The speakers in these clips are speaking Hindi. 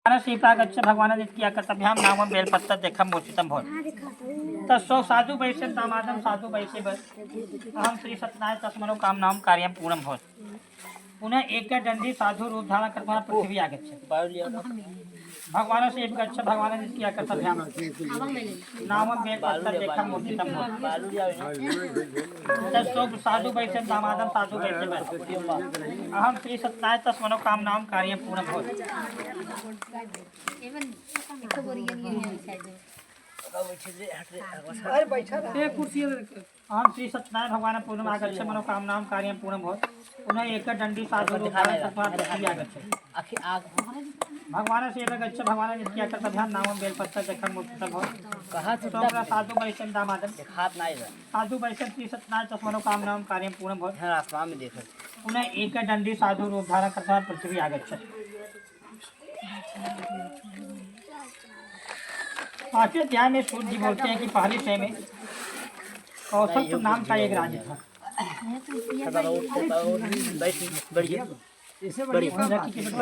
श्रीप्रागच्छ भगवान नित्या कर्तव्याम नामं बेलपत्र देखम मूर्छितम भवत् तस्सो साधु वैश्य दामादम साधु वैश्य अहम श्री सत्यनारायण तस्मनो कामनां कार्यं पूर्णं भवत् पुनः एक दंडी साधु रूप धारण कृत्वा पृथ्वी आगच्छति भगवान से गच्छ भगवान नित्या कर्तव्याम नामं बेलपत्र देखम मूर्छितम भवत् तस्सो साधु वैश्य दामादम साधु वैश्य अहम श्री सत्यनारायण तस्मनो कामनां कार्यं पूर्णं भवत् हम श्री सत्यनारायण भगवान पूर्णम आगच्छ मनोकामनां कार्यं पूर्णं भवत् पुनः एक दंडी साधु भगवान से गच्छ भगवान नित्या कर्तव्याम नामं बेलपत्र देखम मूर्छितम भवत् साधु वैष्णव दामादम साधु वैष्णव श्री सत्यनारायण मनोकामनां कार्यं पूर्णं भवत् पुनः एक दंडी साधु रूप धारण कृत्वा पृथ्वी आगच्छति पांचवें अध्याय में सूर्य जी बोलते हैं कि पहले समय में कौशल नाम का एक राज्य था।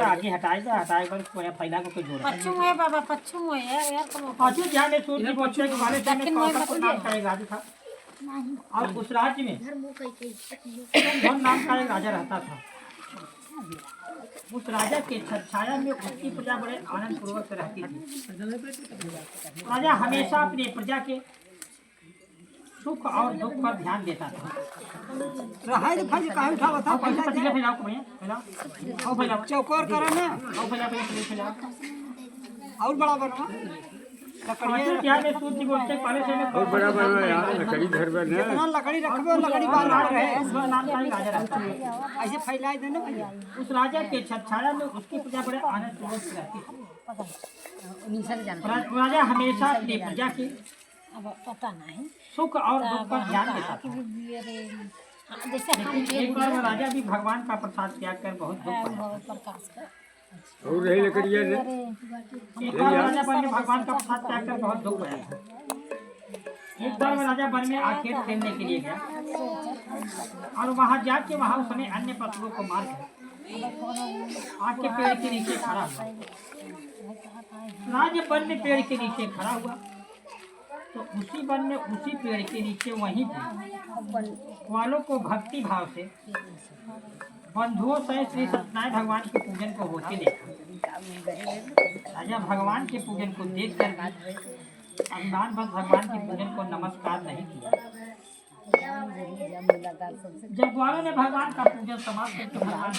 आगे हटाए पर फैला को कोई जोड़ा पांचवें अध्याय में सूर्य जी बोलते हैं कि पहले समय में कौशल नाम का एक राज्य था और उस राज्य में धन नाम का एक राजा रहता था। उस राजा के छाया में उसकी प्रजा बड़े आनंद पूर्वक से रहती थी। राजा हमेशा अपनी प्रजा के सुख और दुख पर ध्यान देता था। चौकोर करो ना और बड़ा बनो जितना लकड़ी रखबे लकड़ी बाहर रहे ऐसे फैलाए देना भैया। उस राजा के छाया में उसकी प्रजा बड़े आनंद पूर्वक से रहती थी। राजा हमेशा अपनी प्रजा के सुख और दुख पर ध्यान देता था। एक बार राजा भी भगवान का प्रसाद त्याग कर बहुत दुख पाया। और रही लकड़ियाँ एक बार राजा बन में भगवान का प्रसाद त्याग कर बहुत दुख पाया। एक बार राजा वन में आखेट खेलने के लिए गया और वहां जाके वहां उसने अन्य पशुओं को मार कर आग के पेड़ के नीचे खड़ा हुआ। राजा वन में पेड़ के नीचे खड़ा हुआ तो उसी वन में उसी पेड़ के नीचे वहीं पे वालों को भक्ति भाव से बंधुओं से श्री सत्यनारायण भगवान के पूजन को होते देखा। राजा भगवान के पूजन को देख कर अभिमान बस भगवान के पूजन को नमस्कार नहीं किया। जब वालों ने भगवान का पूजन समाप्त किया तो भगवान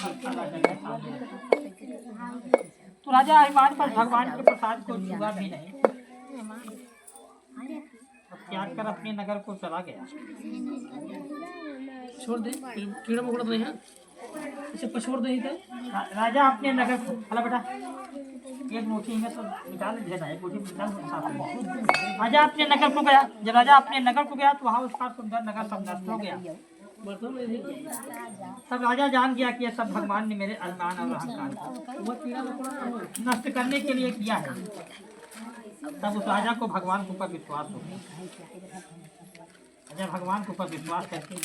तो राजा अभिमान पर भगवान के प्रसाद को छुआ भी नहीं, त्याग कर अपने नगर को चला गया। छोड़ दे कीड़ा मकोड़ा नहीं है इसे पछोड़ दे इधर। राजा अपने नगर को हला बेटा एक मुट्ठी में तो निकाल देना है मुट्ठी निकाल साफ। राजा अपने नगर को गया। जब राजा अपने नगर को गया तो वहाँ उसका सुंदर नगर सब नष्ट हो गया। तब राजा जान गया कि यह सब भगवान ने मेरे अभिमान और अहंकार को नष्ट करने के लिए किया है। तब उस राजा को भगवान के ऊपर विश्वास हो गया। राजा भगवान के ऊपर विश्वास करके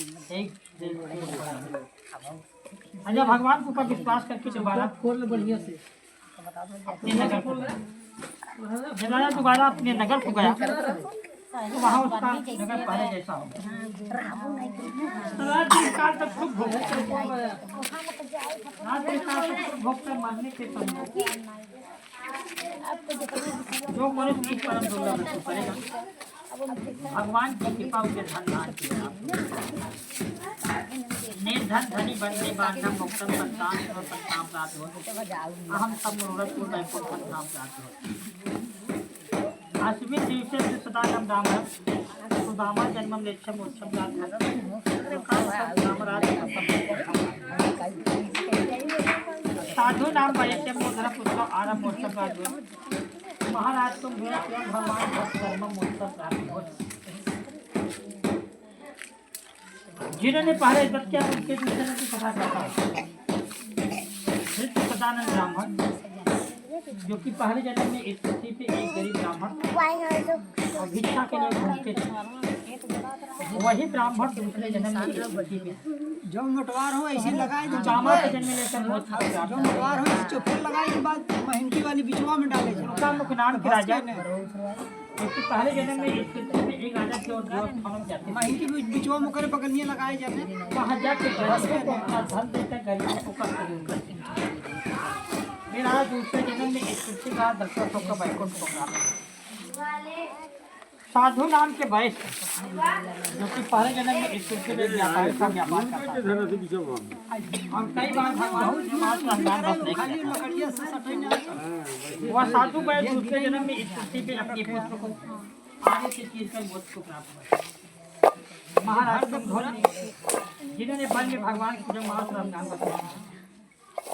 राजा भगवान के ऊपर विश्वास करके दोबारा खोल बढ़िया से अपने नगर को गया। जब राजा दोबारा अपने नगर को गया तो वहाँ उसका नगर पहले जैसा हो गया। रात्रि काल तक खूब भोग कर मरने के समय जो मनुष्य इस परम दुर्लभ को करेगा भगवान की कृपा उसे धन दान किया। निर्धन धनी बनने बांधम मुक्तम संतान और संतान प्राप्त हो अहम सब मनोरथ को वैकुंठ संतान प्राप्त हो। अस्मिन् दिवसे सदानम दामः सुदामा जन्मम लेच्छम मोक्षम प्राप्त साधु नाम वैश्य मोधर पुत्र आरम मोक्षम प्राप्त हो। महाराज तुम मेरा प्रिय भगवान भक्त धर्म मोक्षम प्राप्त हो। जिन्होंने पहले व्रत किया उनके दूसरे की कथा करता है। सदानंद ब्राह्मण जो कि पहले जन्म में इस पृथ्वी पे एक गरीब ब्राह्मण और भिक्षा के लिए घूमते थे। वही ब्राह्मण दूसरे जन्म में इस पृथ्वी पे जो मोटवार हो ऐसे लगाए जो कामा के जन्म लेकर मोक्ष को प्राप्त जो मोटवार हो ऐसे चौपर लगाए के बाद महंकी वाली बिचवा में डाले जाए। उनका मुख्य नाम के राजा क्योंकि पहले जन्म में इस पृथ्वी पे एक राजा थे और देवस्थानों में जाते थे। महंकी बिचवा में करे पकड़िए लगाए जाते। वहाँ जाके गरीबों को अपना धन देकर गरीबों को कष्ट दूर करते हैं। फिर आज दूसरे जन्म में इस पृथ्वी का दर्शकों का वैकुंठ को प्राप्त साधु नाम के वैश्य जो कि पहले जन्म में इस पृथ्वी में व्यापार का व्यापार करता है धन से पीछे भाग और कई बार बहुत समाज का अनुदान बस नहीं खाली किया। लकड़िया से सटे ना वह साधु वैश्य दूसरे जन्म में इस पृथ्वी पे अपने पुत्र को आगे से चीज कर मोक्ष को प्राप्त हुआ। महाराज धोनी जिन्होंने वन में भगवान को जो महात्मा नाम बताया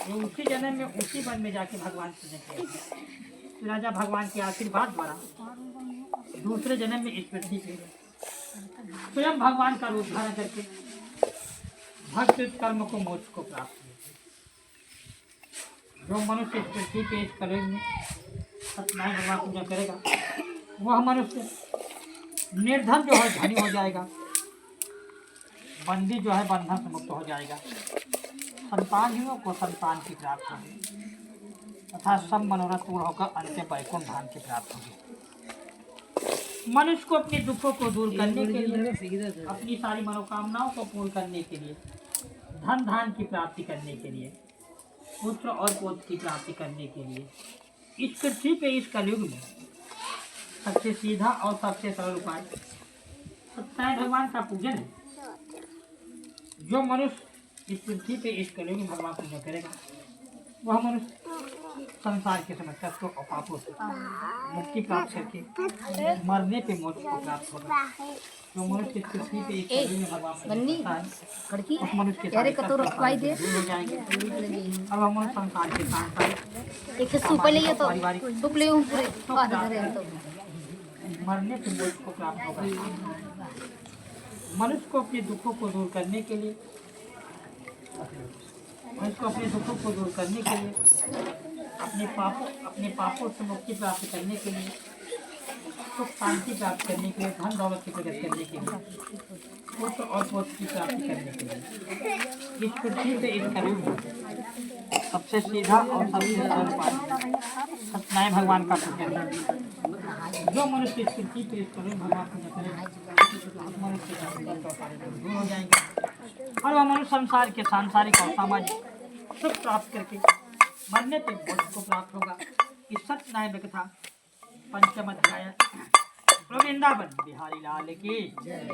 वो उसी जन्म में उसी वन में जाके भगवान से देखे राजा भगवान के आशीर्वाद द्वारा दूसरे जन्म में इस पृथ्वी पे स्वयं भगवान का रूप धारण करके भक्त कर्म को मोक्ष को प्राप्त हुआ। जो मनुष्य इस पृथ्वी पे इस कलयुग में सत्यनारायण भगवान पूजा करेगा वह मनुष्य निर्धन जो है धनी हो जाएगा, बंदी जो है बंधन से मुक्त हो जाएगा, संतानहीनों को संतान की प्राप्त होगी तथा सब मनोरथ पूर्ण होकर अंत्य वैकुंठ धाम की प्राप्त होगी। मनुष्य को अपने दुखों को दूर करने के लिए, अपनी सारी मनोकामनाओं को पूर्ण करने के लिए, धन धान की प्राप्ति करने के लिए, पुत्र और पौत्र की प्राप्ति करने के लिए इस पृथ्वी पे इस कलयुग में सबसे सीधा और सबसे सरल उपाय सत्यनारायण भगवान का पूजन है। जो मनुष्य इस पृथ्वी पे इस कलयुग में भगवान पूजा करेगा वह मनुष्य संसार के समस्या को और पापों से मुक्ति प्राप्त करके मरने पे मोक्ष को प्राप्त होगा। जो मनुष्य इस पृथ्वी पे एक कलयुग में भगवान पूजा करता है उस मनुष्य के सारे कष्ट दूर हो जाएंगे और वह मनुष्य संसार के सांसारिक पारिवारिक मरने पे मोक्ष को प्राप्त होगा। मनुष्य को अपने दुखों को दूर करने के लिए अपने पापों से मुक्ति प्राप्त करने के लिए, सुख शांति प्राप्त करने के लिए, धन दौलत की प्रगति करने के लिए, पुत्र और पौत्र की प्राप्ति करने के लिए इस पृथ्वी पे इस कलयुग में सबसे सीधा और सबसे सरल उपाय सत्यनारायण भगवान का पूजन है। जो मनुष्य इस पृथ्वी पे इस कलयुग भगवान पूजा करेगा उस मनुष्य का दूर हो जाएंगे और वह मनुष्य संसार के सांसारिक और सामाजिक सुख प्राप्त करके मरने पे मोक्ष को प्राप्त होगा। इस सत्यनारायण कथा पंचम अध्याय वृंदावन बिहारी लाल की जय।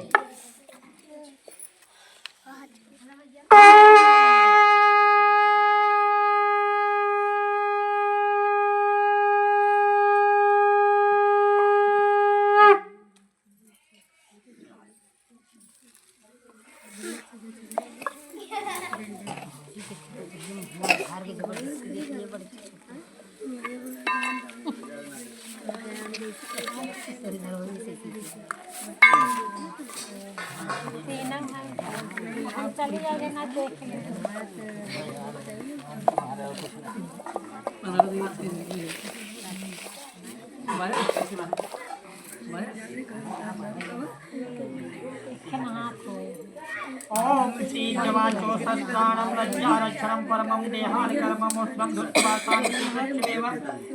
ओम श्री जवाचो सस्त्राणं लज्जारक्षणं परमं देहानिकर्ममोक्षं धृत्वा शान्तिमेव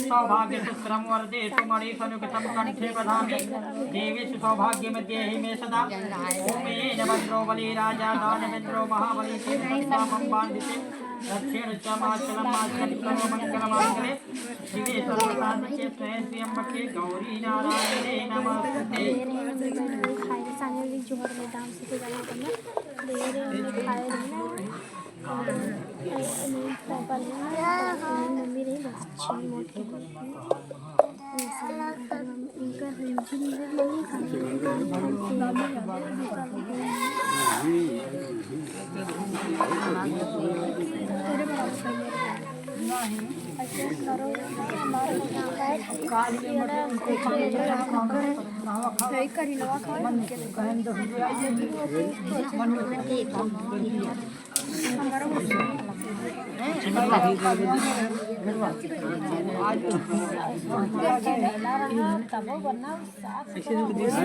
सौभाग्यसूत्रं वरदेषु मणिसनुकृतं कण्ठे बधामि देवीषु सौभाग्यमध्येहि मे सदा ओमेन भद्रो बलिराजा दानवेन्द्रो महाबली श्रीमं बान्धिते दक्षिण च माचलमाचलमङ्गलमाङ्गले शिवे सर्वसाधिके स्वयंम्बके गौरी नारायणे नमस्ते। जोहर में दाम से जाना करना देरे में खाए रहना मम्मी नहीं बस अच्छी मोटी इनका नहीं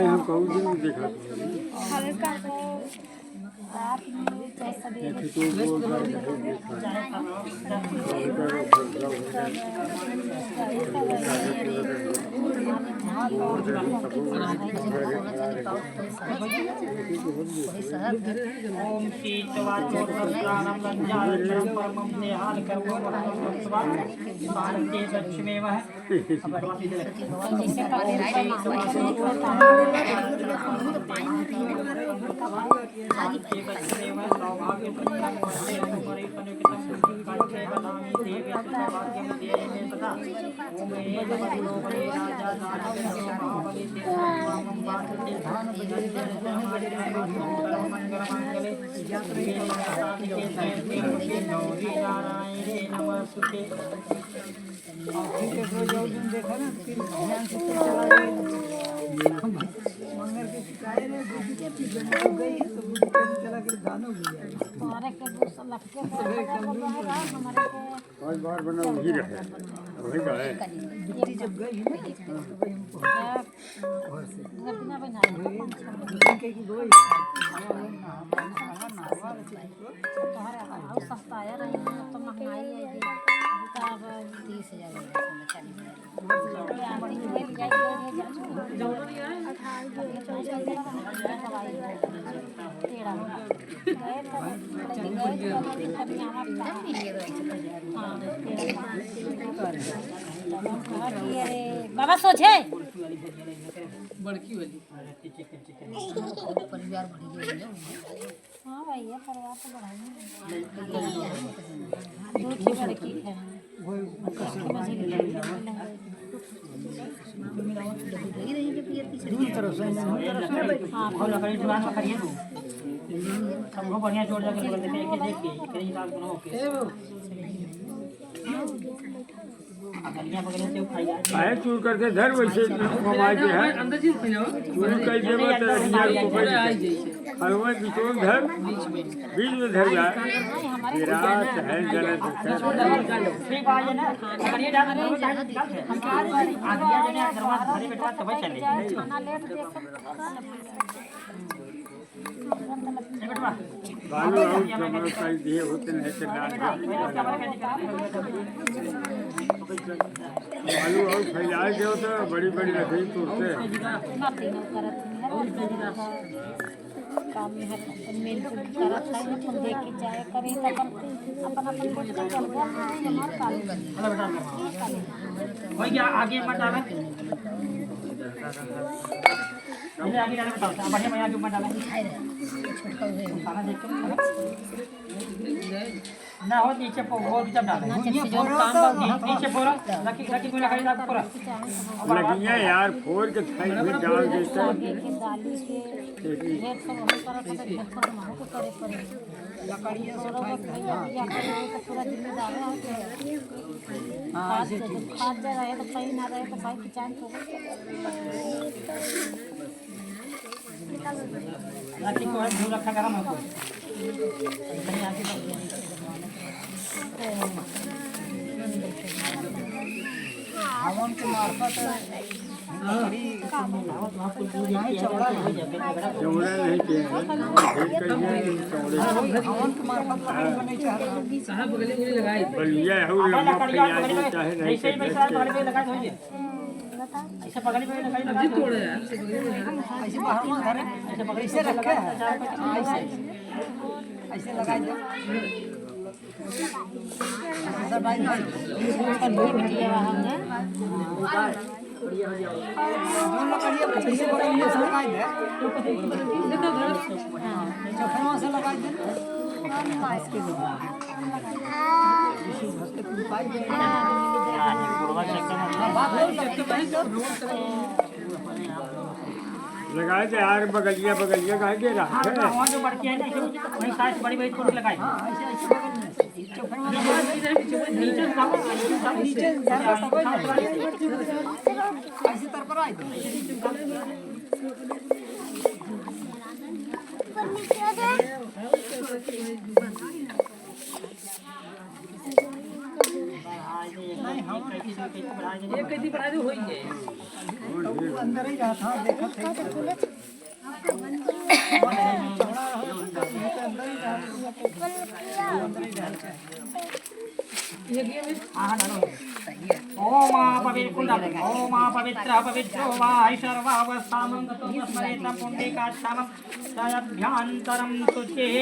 हम कहूँ दिन देखा हल्का सा रात में चाहे सवेरे तो बोल रहा ओम श्री चवाचोत्तराणं गंजारं परमं नेहाल कर्मो भारते दक्षिणेव नमस्ते देखा ना फिर ध्यान से चला मंगल के शिकायत है हो गई तो चला के दानो भी हमारे के 200 लाख के हमारे के 5 बार बना वही रहे वही का है गिट्टी जब गई बिना बनाए के की गई तुम्हारे सस्ता है रही तो महंगाई है तब 30,000 बाबा सोचे बड़की वाली परिवार बढ़ी हाँ भैया परिवार तो बढ़ाएंगे दो की लड़की है लकड़ी दुकान में खड़ी है तू सबको बढ़िया जोड़ जाके बोल देते हैं कि देखिए कहीं हिसाब बनाओ गलियां पकड़े से खाई जाए आए चूर करके धर वैसे कमाए के है अंदर चीज खिलाओ चूर कैसे मत रखिए को भाई हलवा बिचों धर बीच में धर जाए विराट है गलत है ठीक है ना अगर ये डाल दो आगे आगे दरवाजा भरे बैठा तब चले खाना लेट देख बालू और जमा कर दिए होते नहीं तो बालू और फैला दो तो बड़ी बड़ी लकड़ी तोड़ते काम में है मेल करत है तुम देख के जाए करी तो अपन अपन कुछ कर चल गया हमार काम वही क्या आगे मत डालना पहले आगे डालना बताओ बढ़िया बढ़िया आगे मत डालना खाना देख ना हो नीचे वो भी जब डालना नीचे फोड़ा लकी लकी को लगाई ना पूरा लगियां यार फोड़ के थाई में डाल देते आगे के डाली के रेट सब हो करत है रेट पर मारो को करे करे लकड़ियां से या तो पूरा जिम्मेदार है हाँ खाद दे रहे तो सही ना रहे तो भाई किसान को लकी को धूल रखा गरम है कहीं आगे हवन के मार्फत चौड़ा नहीं चाहिए हवन के मार्फत लकड़ी बने चाहिए साहब बगले में लगाई बलिया है वो लंबा फैला चाहे नहीं ऐसे ही पैसा पकड़ पे लगा दो ऐसे पकड़ पे लगा दो तोड़े यार ऐसे बाहर में धरे ऐसे पकड़ से रखे ऐसे ऐसे लगा दो सब भाई बिटिया हमने जो लकड़ियां पीछे से बड़ा ये सब लगा दे चौखमा से लगा दे इसके लगाए थे यार बगलिया बगलिया कहा के रहा वहाँ जो बढ़ती है ना वही साइज बड़ी बड़ी छोटी लगाई ऐसे तर पर आई कैसे बढ़ा दे एक कैदी बढ़ा दे हो ही है अंदर ही रहा था देखा थे ओम पवित्र पवित्रो वा सर्वावस्थामंगतो स्मरेतं पुण्डिकाक्षामं तदभ्यन्तरं शुचिः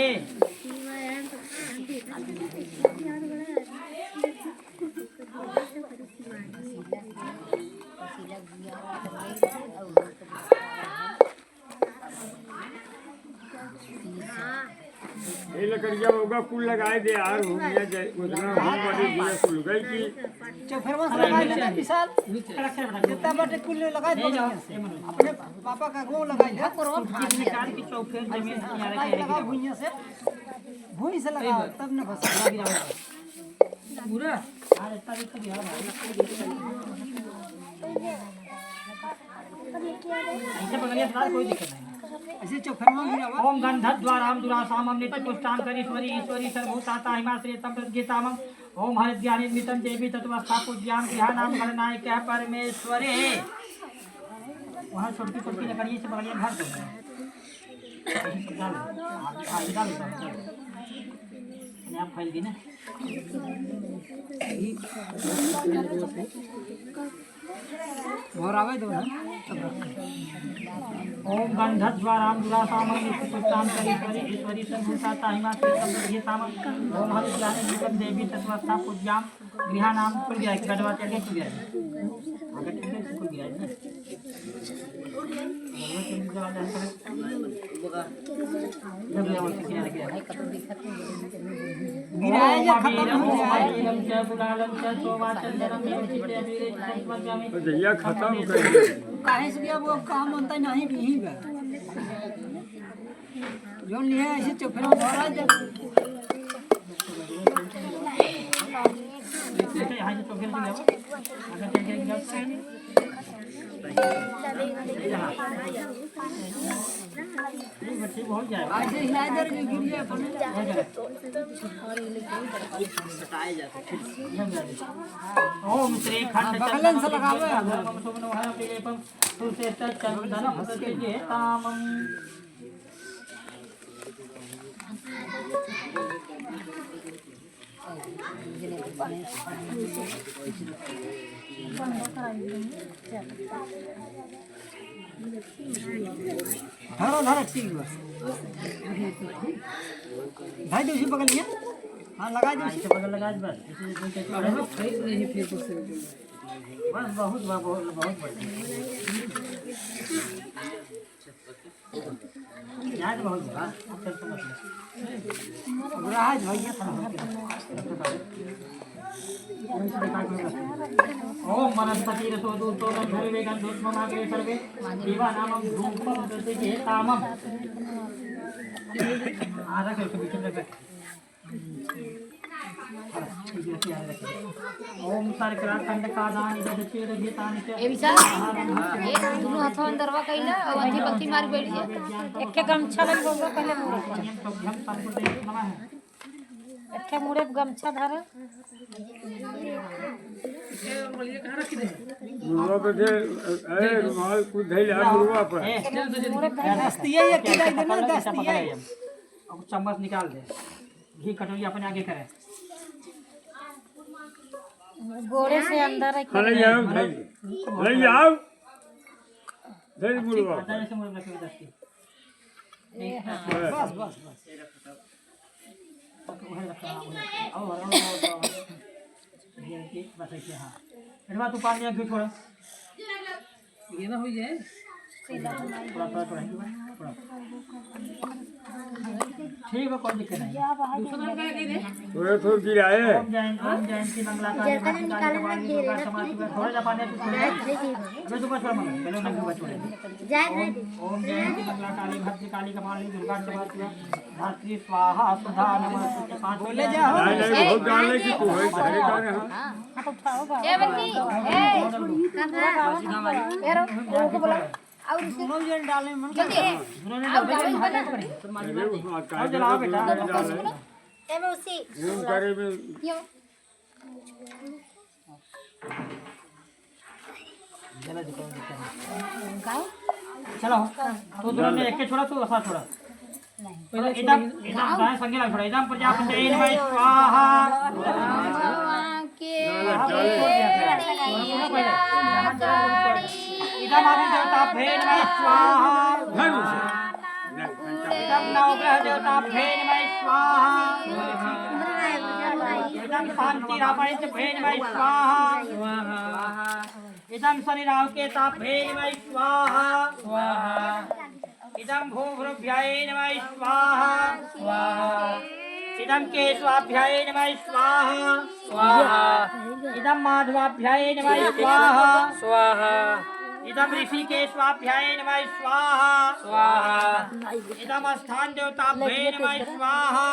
ये लकड़िया होगा कुल लगाए दे यार हो गया उतना हो बड़ी दिया कुल गई की चौफरवा से लगा लेना विशाल जितना बटे कुल लगा दो अपने पापा का गो लगा ले निकाल के चौफेर जमीन किनारे के लगा भुइया से भुई से लगा तब न फंसा पूरा अरे तभी तो बिहार ऐसे बगलिया सार कोई दिक्कत नहीं ऐसे चौफरवा गिरावा ओम गंधद्वाराम दुरासामं नित्यपुष्टां करीश्वरी ईश्वरी सर्वभूताता हिमाश्रियतं प्रद्गीतामं ओम हरिद्यानिर्मितं देवी तत्वस्थापूज्यां गृहाणां गणनायिका परमेश्वरे वहाँ छोटी छोटी लकड़ियों से बगलिया घर दो आप फैल गई ना और आवे दो ना ओम गंधद्वारां दुरासामं नित्यपुष्टां करीश्वरी ईश्वरी सर्वभूताता हिमाश्रियतं प्रद्गीतामं ओम हरिद्यानिर्मितं देवी तत्वस्थापूज्यां गृहाणां खुल गया गढ़वा चल खुल गया आगे खुल गया ना गिराया जा खत्म हो जाए तो जहिया खत्म कर दिया काहे से गया वो काम बनता नहीं भी बा जो लिए ऐसे चौफरवा भरा जा ऐसे हिला दर जो गिर गया अपन ओम श्री खंड बगलन से लगावे धरो धरो ठीक बस भाई दूसरी बगलिया हाँ लगा दो ऐसे बगल लगा दे बस बहुत बहुत बहुत बढ़िया याद बहुत बड़ा चल समझ ले राज भैया ओम वनस्पति रसोदूतो गंधर्वे गंधोत्ममाग्रे सर्वे देवानामं धूपं ददति आधा करके बीच में रख ओम सर्कराखंड कादानि ददति रहितानि च ए विशाल ये दोनों हाथों अंदरवा कइला और अंधी बत्ती मार बैठ गया एक के गमछा लग गया पहले एक के मुड़े गमछा धरे बोलिए कहां रखी दे मुर्गा पे दे ए रुमाल कुछ धैल यार मुर्गा पर दस्तिया ये किला देना दस्तिया अब चम्मच निकाल दे घी कटोरी अपने आगे करे गोरे से अंदर है खाने जाओ धैल ले जाओ धैल मुर्गा आधा जैसे मुझे लगे दस्ती बस बस बस बस तू पानी क्यों छोड़ा ये ना हो जाए थोड़ा ठीक है कोई दिक्कत नहीं दूसरा का कह दे थोड़े थोड़े गिराए ओम जयंती मंगला काली भद्रकाली कपालिनी दुर्गा समाधि थोड़ा जा पानी अबे तू बस मंगल पहले नंगे बच ओम जयंती मंगला काली भद्रकाली कपालिनी दुर्गा समाधि धात्री स्वाहा सुधा नमः पांच बोले जा नहीं नहीं बहुत डालने की तू है धरे का रे ए बंदी ए कहां ए को बोला और दोनों जन डालने मन हां जलाओ बेटा ए मैं उसी यूं करे में क्यों चलो तो दोनों में एक छोड़ा तू असा छोड़ा इदम इदम दाएं संगे लग छोड़ा इदम प्रजापति नमः स्वाहा इदम आदि देवता भे नमः स्वाहा इदम नवग्रह देवता भे नमः स्वाहा इदम शांति रापायच भे नमः स्वाहा इदम शनि राव के ताप भे नमः स्वाहा इदम भूभृभ्याय नमः स्वाहा इदम केशवाभ्याय नमः स्वाहा इदम माधवाभ्याय नमः स्वाहा इदम ऋषिकेशवाभ्याय नमः स्वाहा इदम स्थान देवताभ्ये नमः स्वाहा